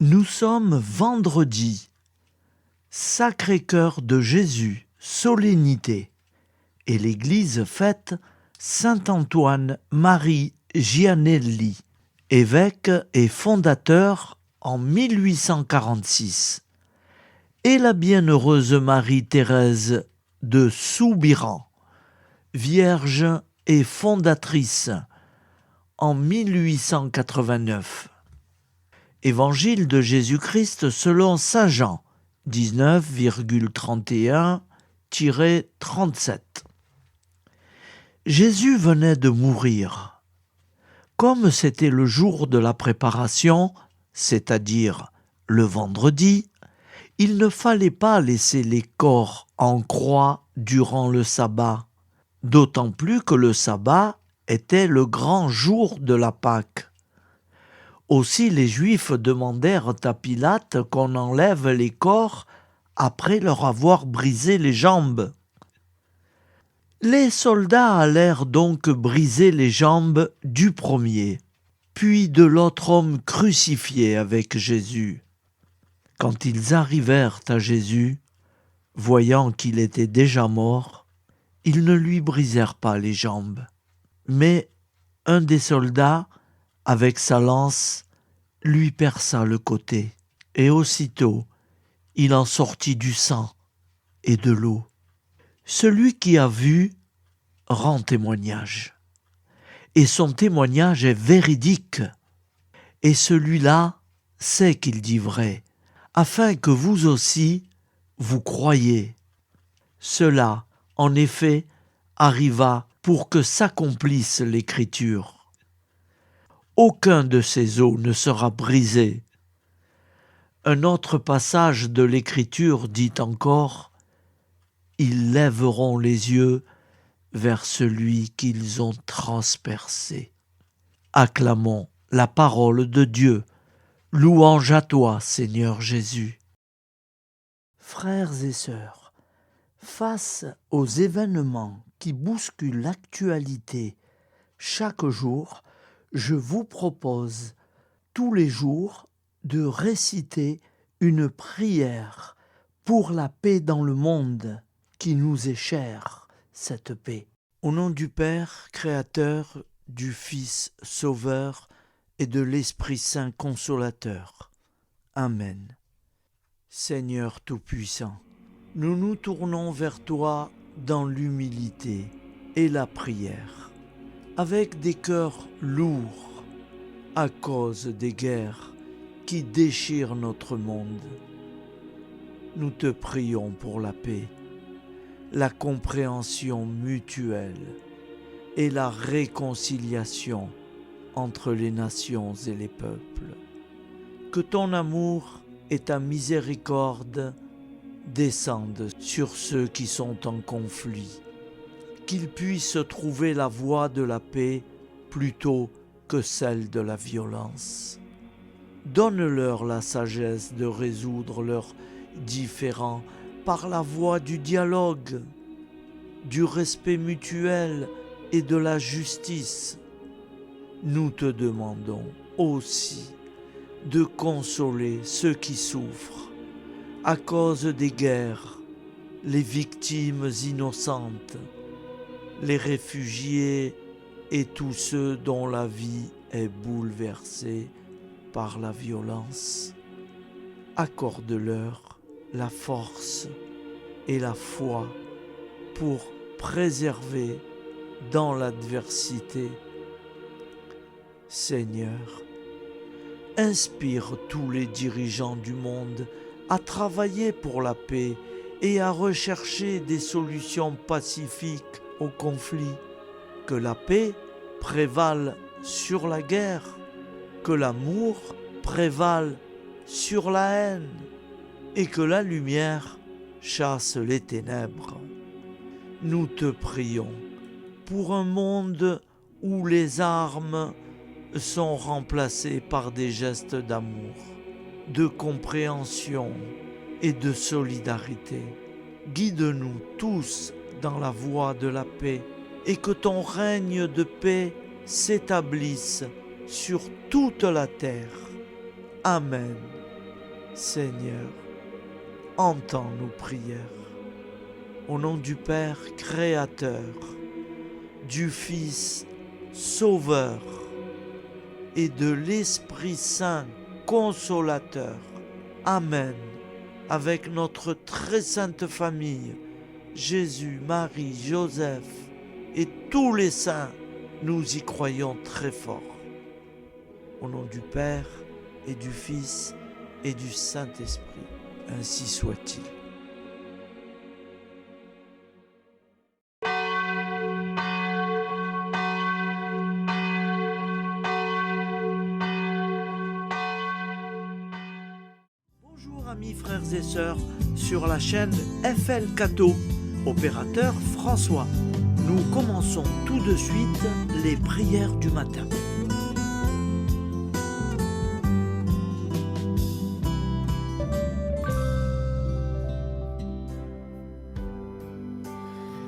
Nous sommes vendredi, Sacré-Cœur de Jésus, solennité, et l'Église fête Saint Antoine-Marie Gianelli, évêque et fondateur en 1846, et la bienheureuse Marie-Thérèse de Soubirans, vierge et fondatrice en 1889. Évangile de Jésus-Christ selon saint Jean, 19,31-37. Jésus venait de mourir. Comme c'était le jour de la préparation, c'est-à-dire le vendredi, il ne fallait pas laisser les corps en croix durant le sabbat, d'autant plus que le sabbat était le grand jour de la Pâque. Aussi les Juifs demandèrent à Pilate qu'on enlève les corps après leur avoir brisé les jambes. Les soldats allèrent donc briser les jambes du premier, puis de l'autre homme crucifié avec Jésus. Quand ils arrivèrent à Jésus, voyant qu'il était déjà mort, ils ne lui brisèrent pas les jambes. Mais un des soldats, avec sa lance, lui perça le côté, et aussitôt il en sortit du sang et de l'eau. Celui qui a vu rend témoignage, et son témoignage est véridique, et celui-là sait qu'il dit vrai, afin que vous aussi vous croyiez. Cela, en effet, arriva pour que s'accomplisse l'Écriture. Aucun de ces os ne sera brisé. Un autre passage de l'Écriture dit encore « Ils lèveront les yeux vers celui qu'ils ont transpercé. » Acclamons la parole de Dieu. Louange à toi, Seigneur Jésus. Frères et sœurs, face aux événements qui bousculent l'actualité chaque jour, je vous propose tous les jours de réciter une prière pour la paix dans le monde qui nous est chère, cette paix. Au nom du Père, Créateur, du Fils, Sauveur et de l'Esprit Saint Consolateur. Amen. Seigneur Tout-Puissant, nous nous tournons vers toi dans l'humilité et la prière, avec des cœurs lourds à cause des guerres qui déchirent notre monde. Nous te prions pour la paix, la compréhension mutuelle et la réconciliation entre les nations et les peuples. Que ton amour et ta miséricorde descendent sur ceux qui sont en conflit, qu'ils puissent trouver la voie de la paix plutôt que celle de la violence. Donne-leur la sagesse de résoudre leurs différends par la voie du dialogue, du respect mutuel et de la justice. Nous te demandons aussi de consoler ceux qui souffrent à cause des guerres, les victimes innocentes, les réfugiés et tous ceux dont la vie est bouleversée par la violence. Accorde-leur la force et la foi pour préserver dans l'adversité. Seigneur, inspire tous les dirigeants du monde à travailler pour la paix et à rechercher des solutions pacifiques aux conflits. Que la paix prévale sur la guerre, que l'amour prévale sur la haine et que la lumière chasse les ténèbres. Nous te prions pour un monde où les armes sont remplacées par des gestes d'amour, de compréhension et de solidarité. Guide-nous tous dans la voie de la paix et que ton règne de paix s'établisse sur toute la terre. Amen. Seigneur, entends nos prières. Au nom du Père Créateur, du Fils Sauveur et de l'Esprit Saint Consolateur. Amen. Avec notre très sainte famille, Jésus, Marie, Joseph et tous les saints, nous y croyons très fort. Au nom du Père et du Fils et du Saint-Esprit, ainsi soit-il. Bonjour amis frères et sœurs sur la chaîne FL Cato, opérateur François. Nous commençons tout de suite les prières du matin.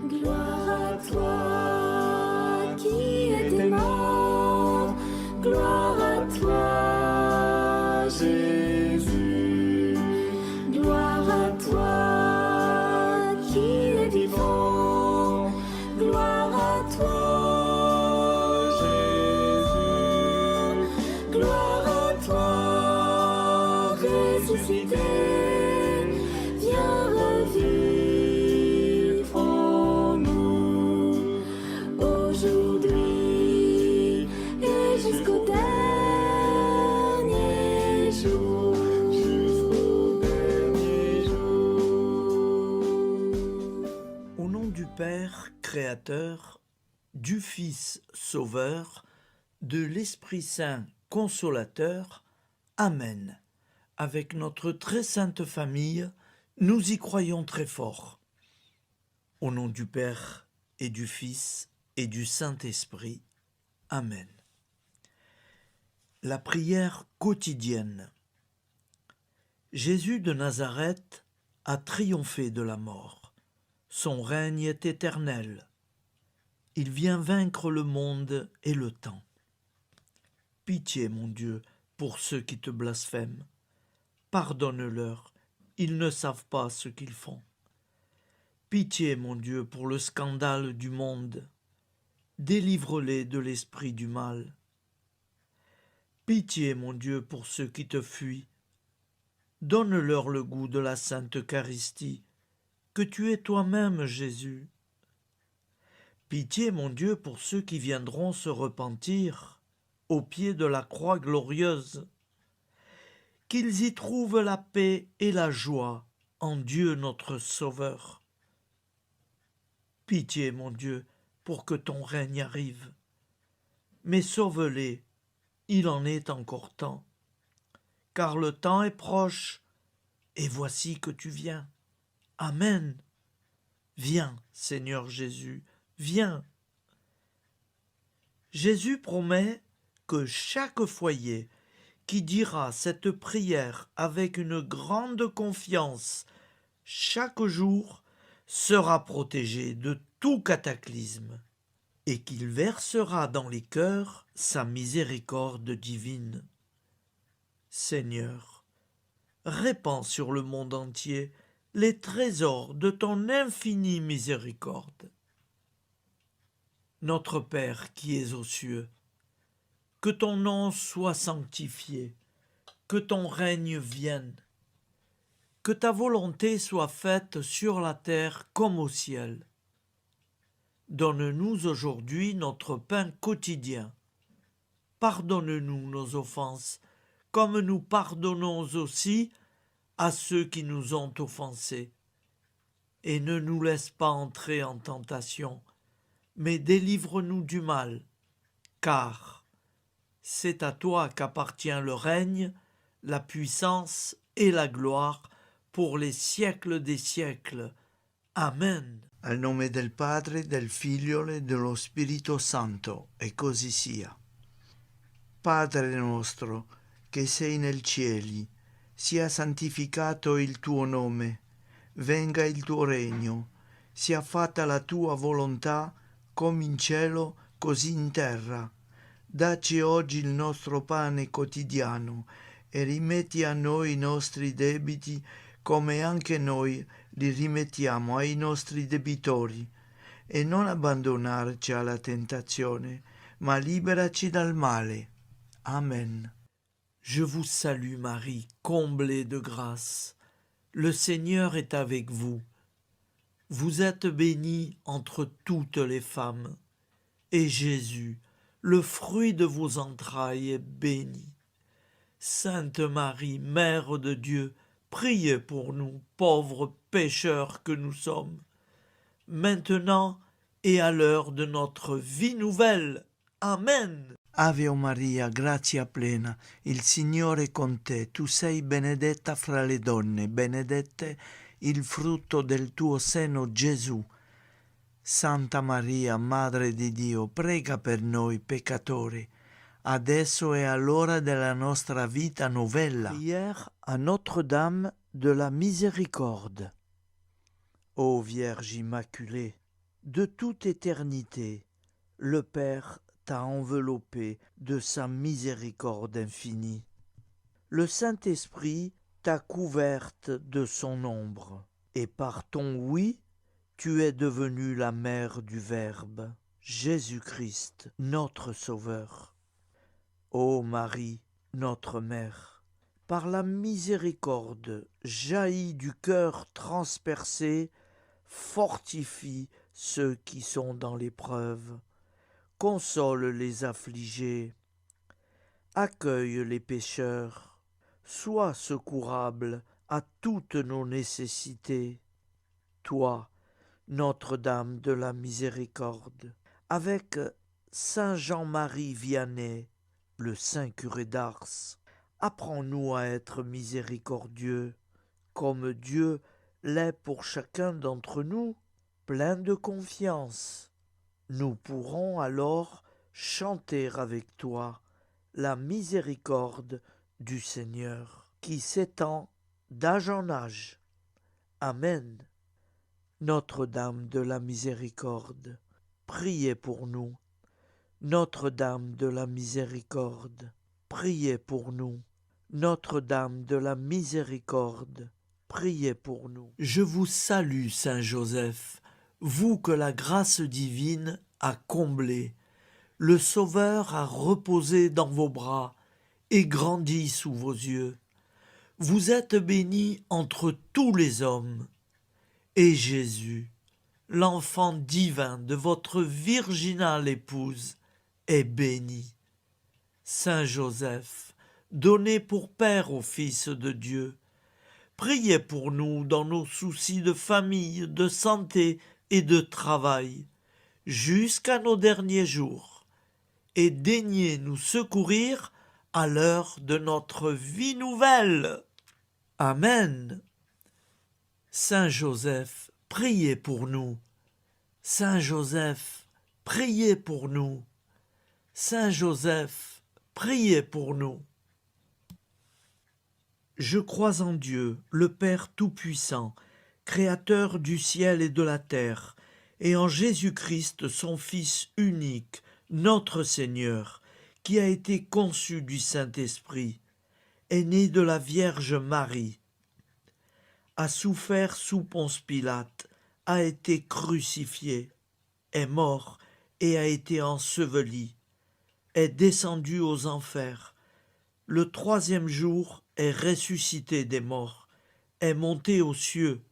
Gloire à toi qui es mort, gloire à toi Jésus, gloire à toi qui es vivant, gloire à toi Jésus, gloire à toi ressuscité, viens revivre en nous aujourd'hui et jusqu'au dernier jour. Au nom du Père Créateur, du Fils Sauveur, de l'Esprit Saint Consolateur. Amen. Avec notre très sainte famille, nous y croyons très fort. Au nom du Père et du Fils et du Saint-Esprit. Amen. La prière quotidienne. Jésus de Nazareth a triomphé de la mort. Son règne est éternel. Il vient vaincre le monde et le temps. Pitié, mon Dieu, pour ceux qui te blasphèment. Pardonne-leur, ils ne savent pas ce qu'ils font. Pitié, mon Dieu, pour le scandale du monde. Délivre-les de l'esprit du mal. Pitié, mon Dieu, pour ceux qui te fuient. Donne-leur le goût de la Sainte Eucharistie, que tu es toi-même, Jésus. Pitié, mon Dieu, pour ceux qui viendront se repentir au pied de la croix glorieuse, qu'ils y trouvent la paix et la joie en Dieu notre Sauveur. Pitié, mon Dieu, pour que ton règne arrive. Mais sauve-les, il en est encore temps, car le temps est proche, et voici que tu viens. Amen. Viens, Seigneur Jésus, viens. Jésus promet que chaque foyer qui dira cette prière avec une grande confiance chaque jour sera protégé de tout cataclysme et qu'il versera dans les cœurs sa miséricorde divine. Seigneur, répands sur le monde entier les trésors de ton infinie miséricorde. Notre Père qui es aux cieux, que ton nom soit sanctifié, que ton règne vienne, que ta volonté soit faite sur la terre comme au ciel. Donne-nous aujourd'hui notre pain quotidien. Pardonne-nous nos offenses, comme nous pardonnons aussi à ceux qui nous ont offensés. Et ne nous laisse pas entrer en tentation, mais délivre-nous du mal, car c'est à toi qu'appartient le règne, la puissance et la gloire pour les siècles des siècles. Amen. Al nome del Padre, del Figlio e dello Spirito Santo, e così sia. Padre nostro, che sei nel cieli, sia santificato il tuo nome, venga il tuo regno, sia fatta la tua volontà, come in cielo, così in terra. Dacci oggi il nostro pane quotidiano e rimetti a noi i nostri debiti, come anche noi li rimettiamo ai nostri debitori, e non abbandonarci alla tentazione, ma liberaci dal male. Amen. Je vous salue Marie, comblée de grâce. Le Seigneur est avec vous. Vous êtes bénie entre toutes les femmes, et Jésus, le fruit de vos entrailles, est béni. Sainte Marie, Mère de Dieu, priez pour nous, pauvres pécheurs que nous sommes, maintenant et à l'heure de notre vie nouvelle. Amen. Ave Maria, grazia plena, il Signore è con te, tu sei benedetta fra le donne, benedetto il frutto del tuo seno, Gesù. Santa Maria, Madre di Dio, prega per noi peccatori, adesso e all'ora della nostra vita novella. Prière à Notre-Dame de la Miséricorde. Ô Vierge Immaculée, de toute éternité, le Père t'a enveloppé de sa miséricorde infinie. Le Saint-Esprit t'a couverte de son ombre, et par ton oui, tu es devenue la mère du Verbe, Jésus-Christ, notre Sauveur. Ô Marie, notre Mère, par la miséricorde jaillie du cœur transpercé, fortifie ceux qui sont dans l'épreuve, console les affligés, accueille les pécheurs, sois secourable à toutes nos nécessités. Toi, Notre-Dame de la Miséricorde, avec Saint Jean-Marie Vianney, le Saint curé d'Ars, apprends-nous à être miséricordieux, comme Dieu l'est pour chacun d'entre nous, plein de confiance. Nous pourrons alors chanter avec toi la miséricorde du Seigneur, qui s'étend d'âge en âge. Amen. Notre-Dame de la Miséricorde, priez pour nous. Notre-Dame de la Miséricorde, priez pour nous. Notre-Dame de la Miséricorde, priez pour nous. Je vous salue, Saint Joseph, vous que la grâce divine a comblé. Le Sauveur a reposé dans vos bras et grandi sous vos yeux. Vous êtes béni entre tous les hommes. Et Jésus, l'enfant divin de votre virginale épouse, est béni. Saint Joseph, donné pour Père au Fils de Dieu, priez pour nous dans nos soucis de famille, de santé et de travail, jusqu'à nos derniers jours, et daignez nous secourir à l'heure de notre vie nouvelle. Amen. Saint Joseph, priez pour nous. Saint Joseph, priez pour nous. Saint Joseph, priez pour nous. Je crois en Dieu, le Père Tout-Puissant, Créateur du ciel et de la terre, et en Jésus-Christ, son Fils unique, notre Seigneur, qui a été conçu du Saint-Esprit, est né de la Vierge Marie, a souffert sous Ponce Pilate, a été crucifié, est mort et a été enseveli, est descendu aux enfers, le troisième jour est ressuscité des morts, est monté aux cieux,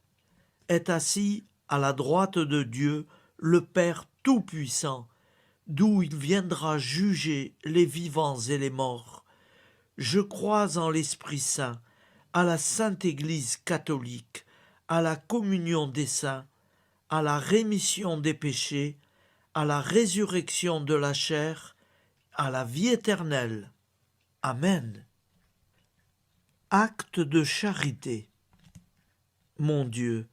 est assis à la droite de Dieu, le Père Tout-Puissant, d'où il viendra juger les vivants et les morts. Je crois en l'Esprit Saint, à la Sainte Église catholique, à la communion des saints, à la rémission des péchés, à la résurrection de la chair, à la vie éternelle. Amen. Acte de charité. Mon Dieu,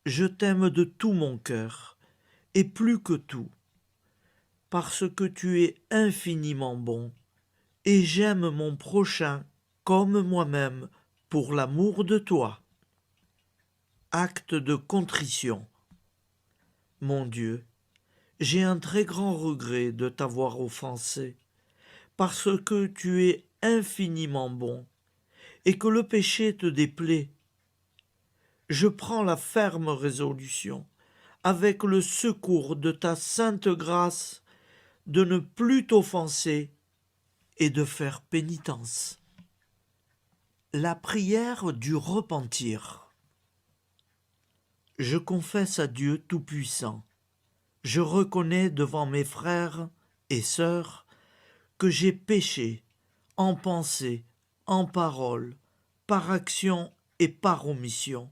je t'aime de tout mon cœur, et plus que tout, parce que tu es infiniment bon, et j'aime mon prochain comme moi-même, pour l'amour de toi. Acte de contrition. Mon Dieu, j'ai un très grand regret de t'avoir offensé, parce que tu es infiniment bon, et que le péché te déplaît, je prends la ferme résolution, avec le secours de ta sainte grâce, de ne plus t'offenser et de faire pénitence. La prière du repentir. Je confesse à Dieu Tout-Puissant. Je reconnais devant mes frères et sœurs que j'ai péché en pensée, en parole, par action et par omission.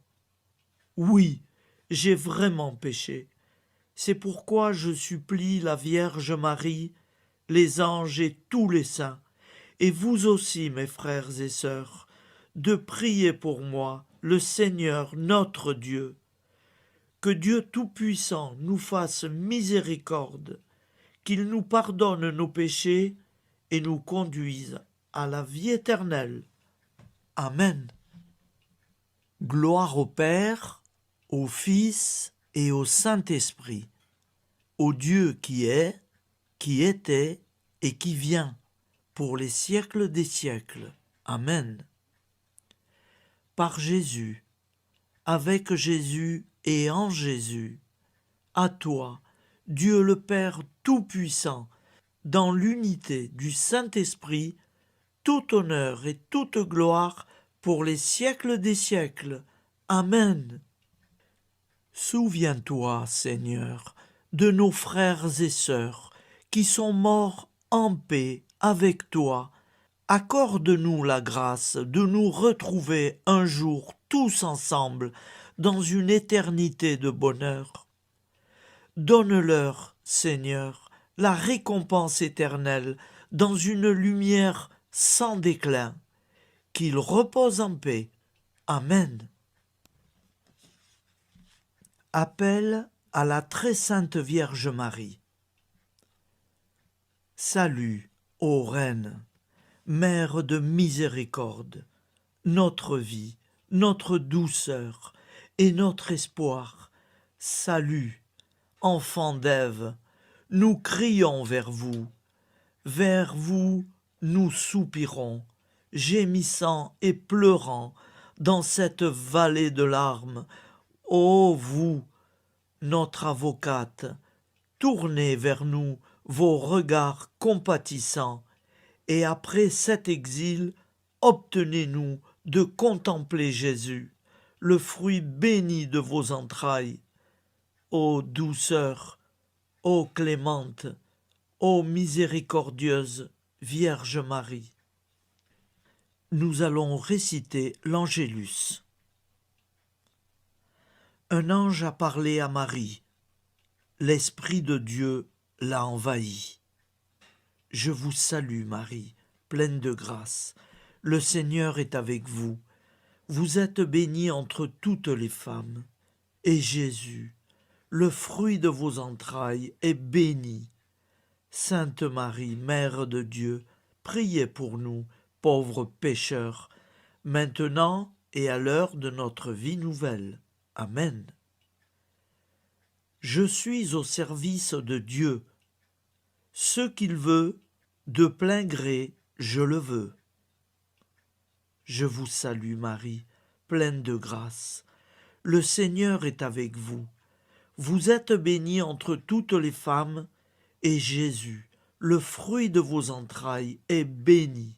Oui, j'ai vraiment péché. C'est pourquoi je supplie la Vierge Marie, les anges et tous les saints, et vous aussi, mes frères et sœurs, de prier pour moi, le Seigneur notre Dieu. Que Dieu Tout-Puissant nous fasse miséricorde, qu'il nous pardonne nos péchés et nous conduise à la vie éternelle. Amen. Gloire au Père, au Fils et au Saint-Esprit, au Dieu qui est, qui était et qui vient, pour les siècles des siècles. Amen. Par Jésus, avec Jésus et en Jésus, à toi, Dieu le Père Tout-Puissant, dans l'unité du Saint-Esprit, tout honneur et toute gloire pour les siècles des siècles. Amen. Souviens-toi, Seigneur, de nos frères et sœurs qui sont morts en paix avec toi. Accorde-nous la grâce de nous retrouver un jour tous ensemble dans une éternité de bonheur. Donne-leur, Seigneur, la récompense éternelle dans une lumière sans déclin. Qu'ils reposent en paix. Amen. Appel à la très sainte Vierge Marie. Salut, ô Reine, Mère de miséricorde, notre vie, notre douceur et notre espoir. Salut, enfant d'Ève, nous crions vers vous. Vers vous, nous soupirons, gémissant et pleurant dans cette vallée de larmes. Ô vous, notre avocate, tournez vers nous vos regards compatissants, et après cet exil, obtenez-nous de contempler Jésus, le fruit béni de vos entrailles. Ô douceur, ô clémente, ô miséricordieuse Vierge Marie. Nous allons réciter l'Angélus. Un ange a parlé à Marie. L'Esprit de Dieu l'a envahie. Je vous salue, Marie, pleine de grâce. Le Seigneur est avec vous. Vous êtes bénie entre toutes les femmes. Et Jésus, le fruit de vos entrailles, est béni. Sainte Marie, Mère de Dieu, priez pour nous, pauvres pécheurs, maintenant et à l'heure de notre vie nouvelle. Amen. Je suis au service de Dieu. Ce qu'il veut, de plein gré, je le veux. Je vous salue Marie, pleine de grâce. Le Seigneur est avec vous. Vous êtes bénie entre toutes les femmes, et Jésus, le fruit de vos entrailles, est béni.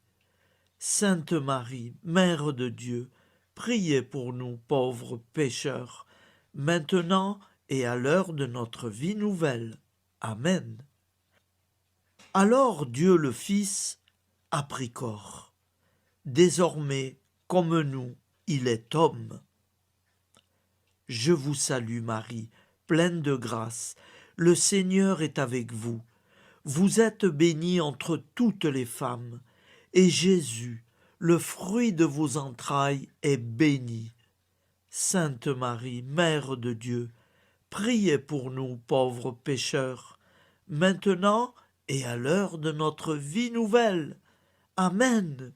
Sainte Marie, Mère de Dieu, priez pour nous pauvres pécheurs, maintenant et à l'heure de notre vie nouvelle. Amen. Alors Dieu le Fils a pris corps. Désormais, comme nous, il est homme. Je vous salue Marie, pleine de grâce. Le Seigneur est avec vous. Vous êtes bénie entre toutes les femmes, et Jésus, le fruit de vos entrailles, est béni. Sainte Marie, Mère de Dieu, priez pour nous pauvres pécheurs, maintenant et à l'heure de notre vie nouvelle. Amen.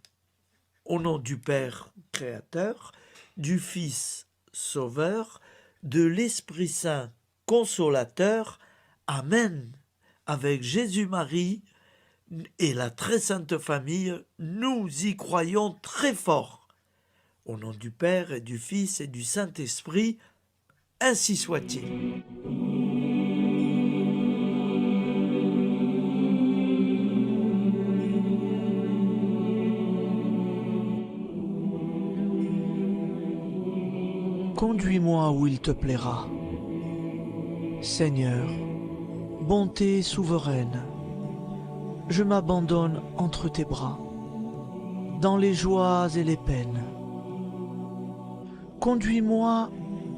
Au nom du Père Créateur, du Fils Sauveur, de l'Esprit Saint Consolateur. Amen. Avec Jésus-Marie et la très sainte famille, nous y croyons très fort. Au nom du Père et du Fils et du Saint-Esprit, ainsi soit-il. Conduis-moi où il te plaira. Seigneur, bonté souveraine, je m'abandonne entre tes bras, dans les joies et les peines. Conduis-moi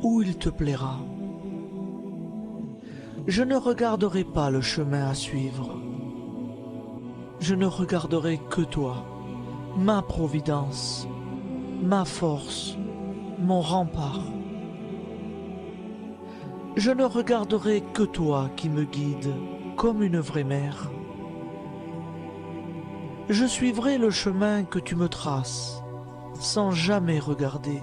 où il te plaira. Je ne regarderai pas le chemin à suivre. Je ne regarderai que toi, ma providence, ma force, mon rempart. Je ne regarderai que toi qui me guides comme une vraie mère. Je suivrai le chemin que tu me traces, sans jamais regarder,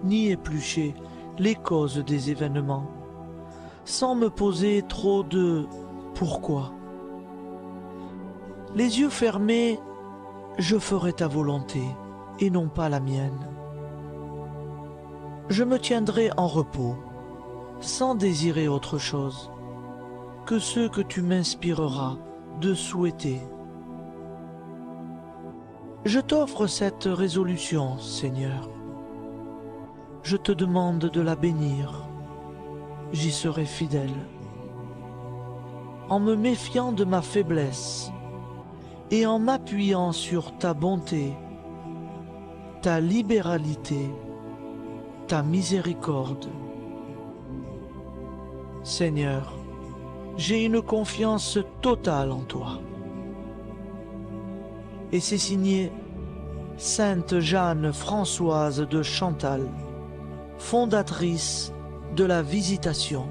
ni éplucher les causes des événements, sans me poser trop de « pourquoi ». Les yeux fermés, je ferai ta volonté et non pas la mienne. Je me tiendrai en repos, sans désirer autre chose que ce que tu m'inspireras de souhaiter. Je t'offre cette résolution, Seigneur. Je te demande de la bénir. J'y serai fidèle. En me méfiant de ma faiblesse et en m'appuyant sur ta bonté, ta libéralité, ta miséricorde. Seigneur, j'ai une confiance totale en toi. Et c'est signé Sainte Jeanne Françoise de Chantal, fondatrice de la Visitation.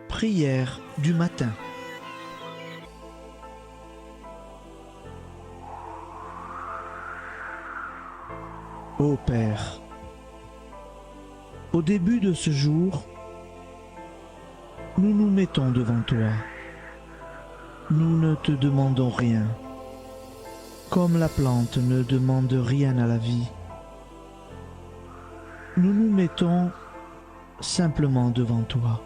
Prière du matin. Ô Père, au début de ce jour, nous nous mettons devant toi. Nous ne te demandons rien, comme la plante ne demande rien à la vie. Nous nous mettons simplement devant toi.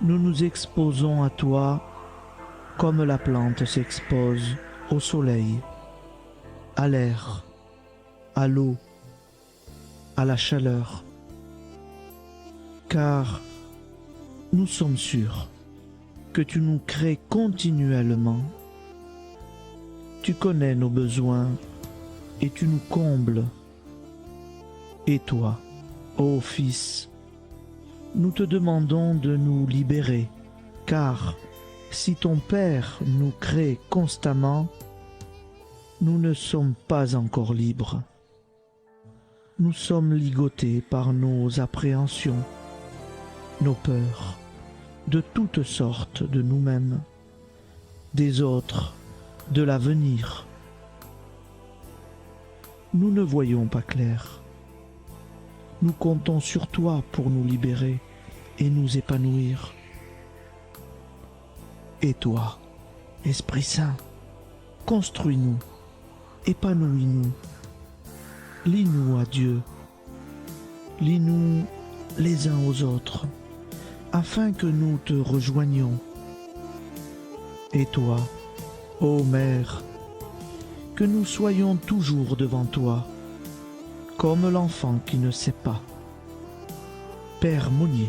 Nous nous exposons à toi comme la plante s'expose au soleil, à l'air, à l'eau, à la chaleur, car nous sommes sûrs que tu nous crées continuellement. Tu connais nos besoins et tu nous combles. Et toi, ô Fils, nous te demandons de nous libérer, car si ton Père nous crée constamment, nous ne sommes pas encore libres. Nous sommes ligotés par nos appréhensions, nos peurs, de toutes sortes de nous-mêmes, des autres, de l'avenir. Nous ne voyons pas clair. Nous comptons sur toi pour nous libérer et nous épanouir. Et toi, Esprit Saint, construis-nous, épanouis-nous, lie-nous à Dieu, lie-nous les uns aux autres, afin que nous te rejoignions. Et toi, ô Mère, que nous soyons toujours devant toi, comme l'enfant qui ne sait pas. Père Monnier,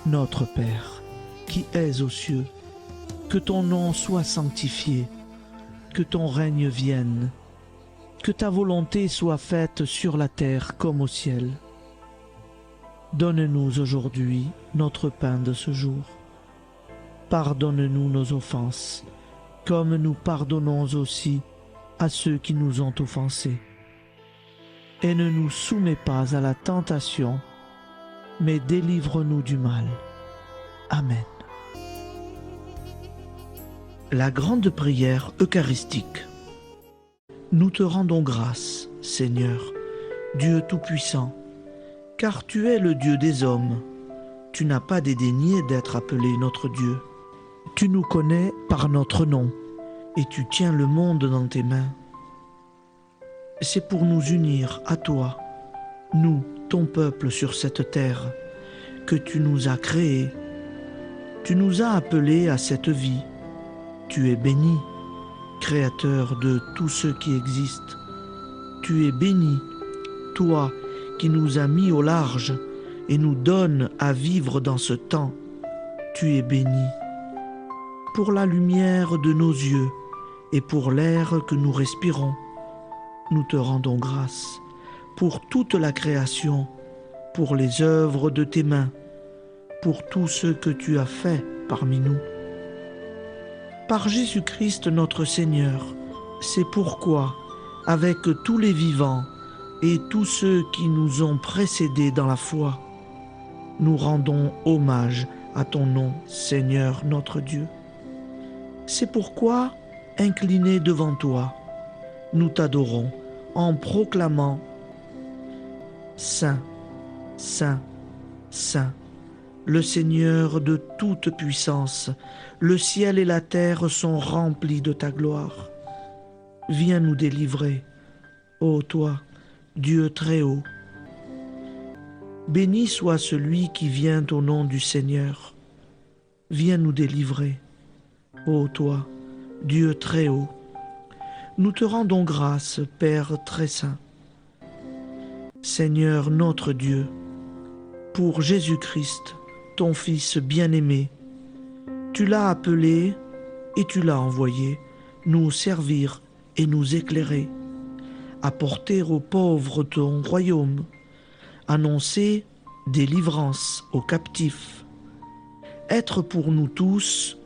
notre Père, qui es aux cieux, que ton nom soit sanctifié, que ton règne vienne, que ta volonté soit faite sur la terre comme au ciel. Donne-nous aujourd'hui notre pain de ce jour. Pardonne-nous nos offenses, comme nous pardonnons aussi à ceux qui nous ont offensés. Et ne nous soumets pas à la tentation, mais délivre-nous du mal. Amen. La grande prière eucharistique. Nous te rendons grâce, Seigneur, Dieu Tout-Puissant, car tu es le Dieu des hommes. Tu n'as pas dédaigné d'être appelé notre Dieu. Tu nous connais par notre nom, et tu tiens le monde dans tes mains. C'est pour nous unir à toi, nous, ton peuple sur cette terre, que tu nous as créés. Tu nous as appelés à cette vie. Tu es béni, Créateur de tous ceux qui existent. Tu es béni, toi qui nous as mis au large et nous donnes à vivre dans ce temps. Tu es béni. Pour la lumière de nos yeux et pour l'air que nous respirons, nous te rendons grâce. Pour toute la création, pour les œuvres de tes mains, pour tout ce que tu as fait parmi nous. Par Jésus-Christ notre Seigneur, c'est pourquoi, avec tous les vivants et tous ceux qui nous ont précédés dans la foi, nous rendons hommage à ton nom, Seigneur notre Dieu. C'est pourquoi, inclinés devant toi, nous t'adorons en proclamant « Saint, Saint, Saint ». Le Seigneur de toute puissance, le ciel et la terre sont remplis de ta gloire. Viens nous délivrer, ô toi, Dieu très haut. Béni soit celui qui vient au nom du Seigneur. Viens nous délivrer, ô toi, Dieu très haut. Nous te rendons grâce, Père très saint. Seigneur notre Dieu, pour Jésus-Christ, ton Fils bien-aimé, tu l'as appelé et tu l'as envoyé nous servir et nous éclairer, apporter aux pauvres ton royaume, annoncer délivrance aux captifs, être pour nous tous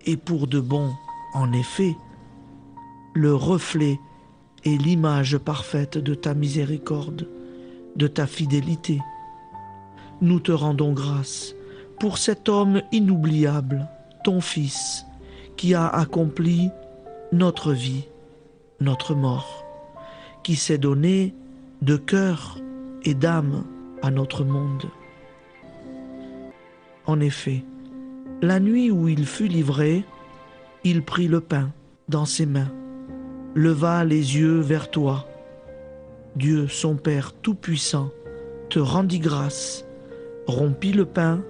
et pour de bon, en effet, le reflet et l'image parfaite de ta miséricorde, de ta fidélité. Nous te rendons grâce pour cet homme inoubliable, ton Fils, qui a accompli notre vie, notre mort, qui s'est donné de cœur et d'âme à notre monde. En effet, la nuit où il fut livré, il prit le pain dans ses mains, leva les yeux vers toi. Dieu, son Père Tout-Puissant, te rendit grâce, rompit le pain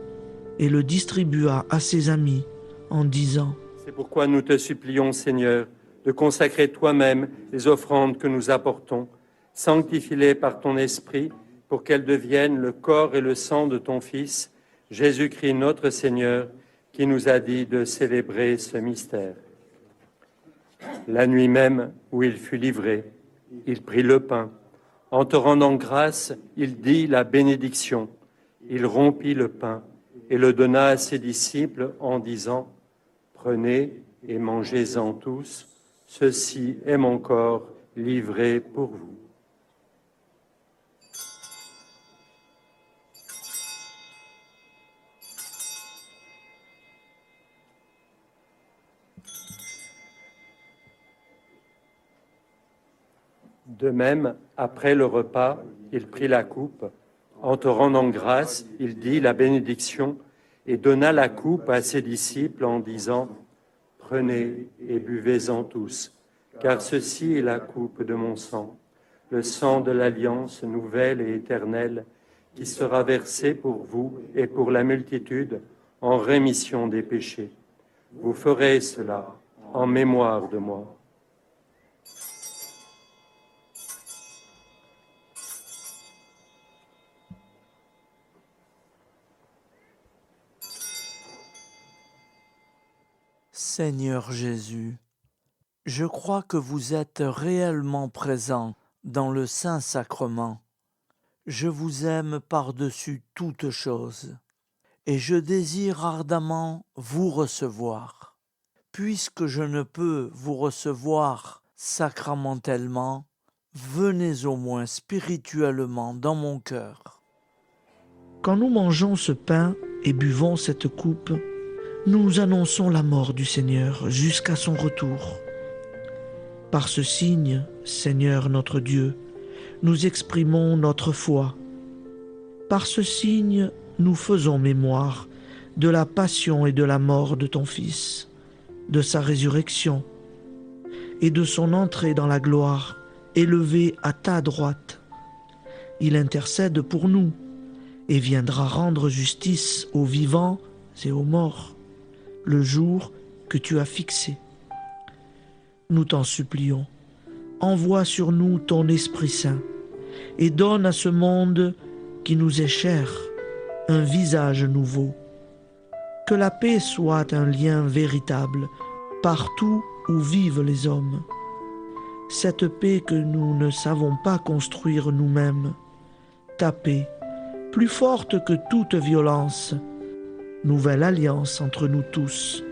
et le distribua à ses amis en disant : C'est pourquoi nous te supplions, Seigneur, de consacrer toi-même les offrandes que nous apportons. Sanctifie-les par ton Esprit pour qu'elles deviennent le corps et le sang de ton Fils, Jésus-Christ notre Seigneur, qui nous a dit de célébrer ce mystère. La nuit même où il fut livré, il prit le pain. En te rendant grâce, il dit la bénédiction. Il rompit le pain et le donna à ses disciples en disant : Prenez et mangez-en tous, ceci est mon corps livré pour vous. De même, après le repas, il prit la coupe. En te rendant grâce, il dit la bénédiction et donna la coupe à ses disciples en disant : Prenez et buvez-en tous, car ceci est la coupe de mon sang, le sang de l'alliance nouvelle et éternelle, qui sera versé pour vous et pour la multitude en rémission des péchés. Vous ferez cela en mémoire de moi. Seigneur Jésus, je crois que vous êtes réellement présent dans le Saint-Sacrement. Je vous aime par-dessus toute chose et je désire ardemment vous recevoir. Puisque je ne peux vous recevoir sacramentellement, venez au moins spirituellement dans mon cœur. Quand nous mangeons ce pain et buvons cette coupe, nous annonçons la mort du Seigneur jusqu'à son retour. Par ce signe, Seigneur notre Dieu, nous exprimons notre foi. Par ce signe, nous faisons mémoire de la passion et de la mort de ton Fils, de sa résurrection et de son entrée dans la gloire, élevé à ta droite. Il intercède pour nous et viendra rendre justice aux vivants et aux morts, le jour que tu as fixé. Nous t'en supplions, envoie sur nous ton Esprit Saint et donne à ce monde qui nous est cher un visage nouveau. Que la paix soit un lien véritable partout où vivent les hommes. Cette paix que nous ne savons pas construire nous-mêmes. Ta paix, plus forte que toute violence. Nouvelle alliance entre nous tous.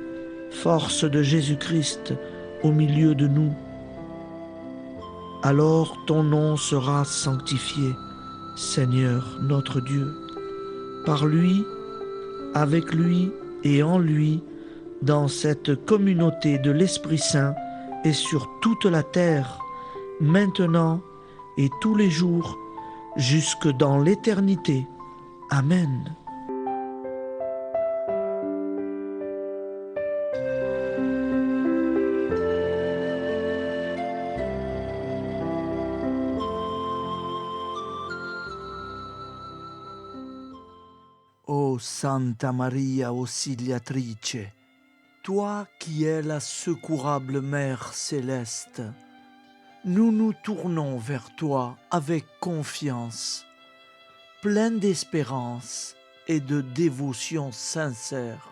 Force de Jésus-Christ au milieu de nous. Alors ton nom sera sanctifié, Seigneur notre Dieu. Par lui, avec lui et en lui, dans cette communauté de l'Esprit Saint et sur toute la terre, maintenant et tous les jours, jusque dans l'éternité. Amen. Ô Santa Maria Auxiliatrice, toi qui es la secourable Mère céleste, nous nous tournons vers toi avec confiance, plein d'espérance et de dévotion sincère.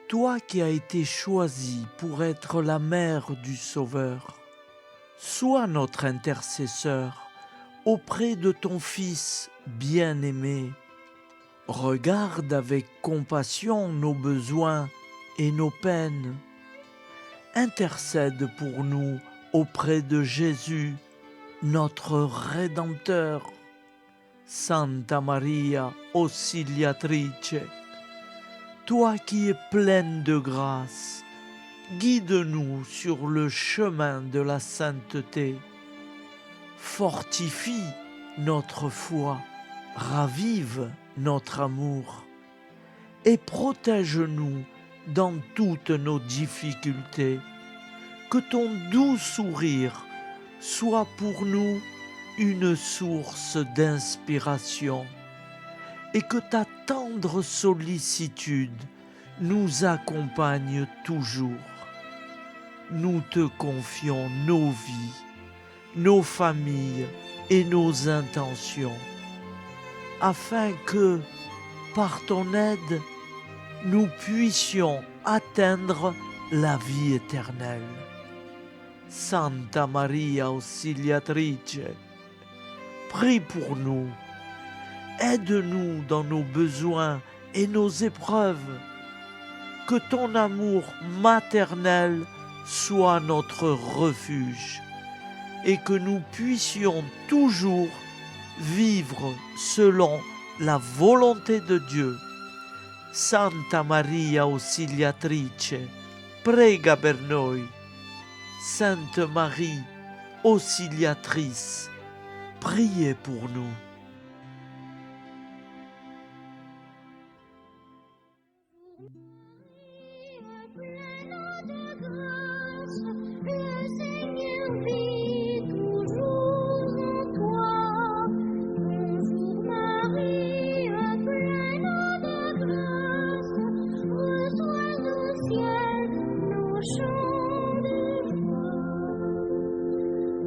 Toi qui as été choisie pour être la mère du Sauveur, sois notre intercesseur auprès de ton Fils bien-aimé. Regarde avec compassion nos besoins et nos peines. Intercède pour nous auprès de Jésus, notre Rédempteur. Santa Maria Auxiliatrice, toi qui es pleine de grâce, guide-nous sur le chemin de la sainteté. Fortifie notre foi, ravive notre amour et protège-nous dans toutes nos difficultés. Que ton doux sourire soit pour nous une source d'inspiration et que ta tendre sollicitude nous accompagne toujours. Nous te confions nos vies, nos familles et nos intentions, afin que, par ton aide, nous puissions atteindre la vie éternelle. Santa Maria Auxiliatrice, prie pour nous, aide-nous dans nos besoins et nos épreuves, que ton amour maternel soit notre refuge et que nous puissions toujours vivre selon la volonté de Dieu. Santa Maria Auxiliatrice, prega per noi. Sainte Marie, Auxiliatrice, priez pour nous.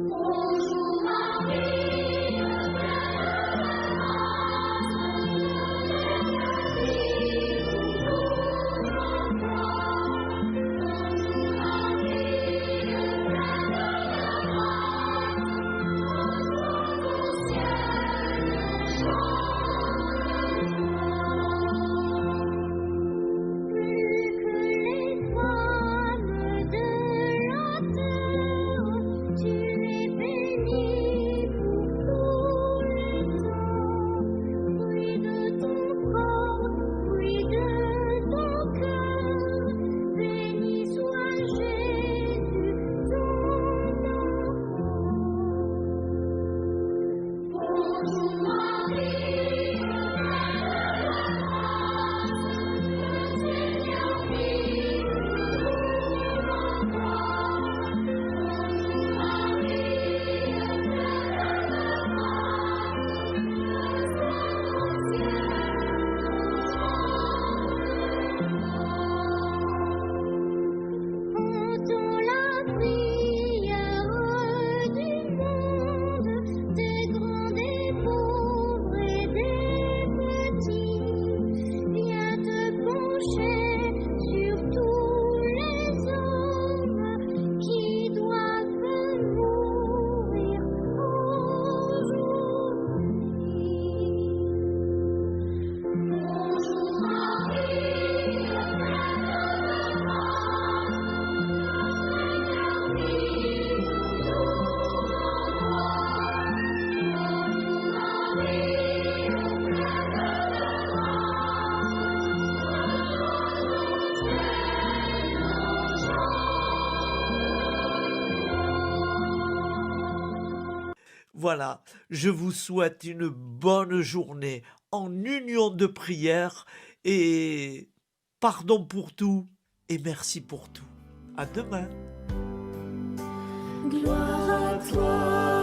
Bonjour Marie, Voilà, je vous souhaite une bonne journée en union de prière et pardon pour tout et merci pour tout. À demain. Gloire à toi,